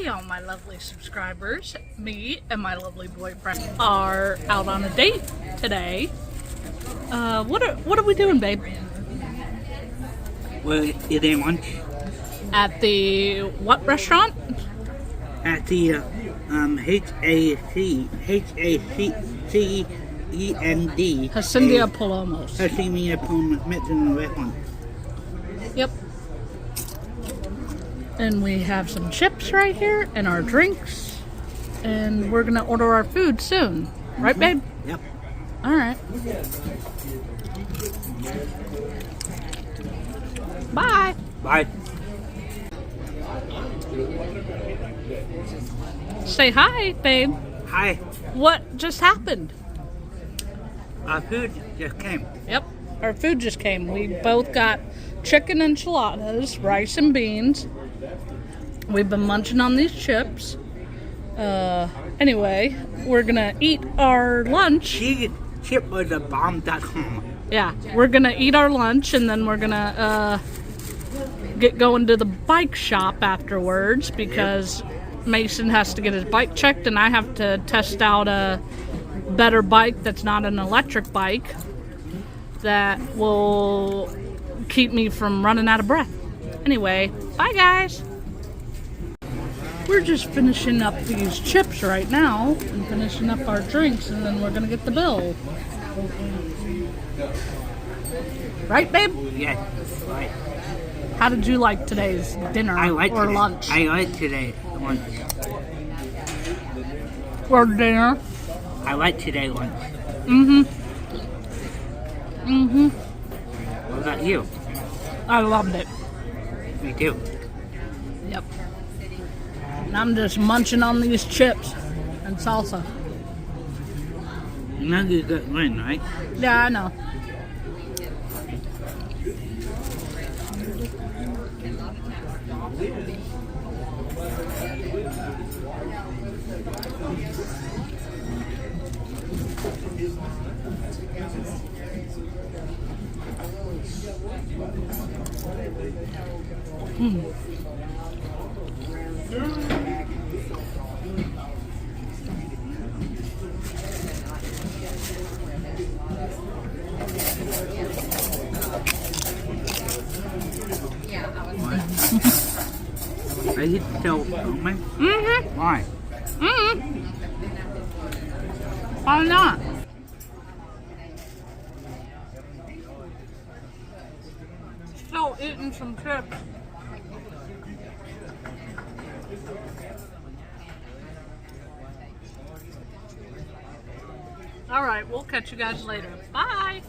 Hey all my lovely subscribers, me and my lovely boyfriend are out on a date today. What are we doing, babe? We're eating lunch At the what restaurant? at the H-A-C-E-N-D Hacienda Palomas. Hacienda Palomas Mexican Grill. Yep. And we have some chips right here and our drinks. And we're gonna order our food soon. Right, babe? Yep. Alright. Bye. Bye. Say hi, babe. Hi. What just happened? Our food just came. Yep, our food just came. We both got chicken enchiladas, rice and beans. We've been munching on these chips. Anyway, we're gonna eat our lunch. Chip was a bomb.com. Yeah, we're gonna eat our lunch and then we're gonna get going to the bike shop afterwards because Mason has to get his bike checked and I have to test out a better bike that's not an electric bike that will keep me from running out of breath. Anyway, bye guys. We're just finishing up these chips right now and finishing up our drinks and then we're gonna get the bill. Right, babe? Yes, right. How did you like today's dinner or lunch? I like today lunch. Or dinner? I like today lunch. What about you? I loved it. Me too. Yep. And I'm just munching on these chips and salsa. You know you got one, right? Yeah, I know. Are you still filming? Why? Why not? Still eating some chips. All right, we'll catch you guys later. Bye.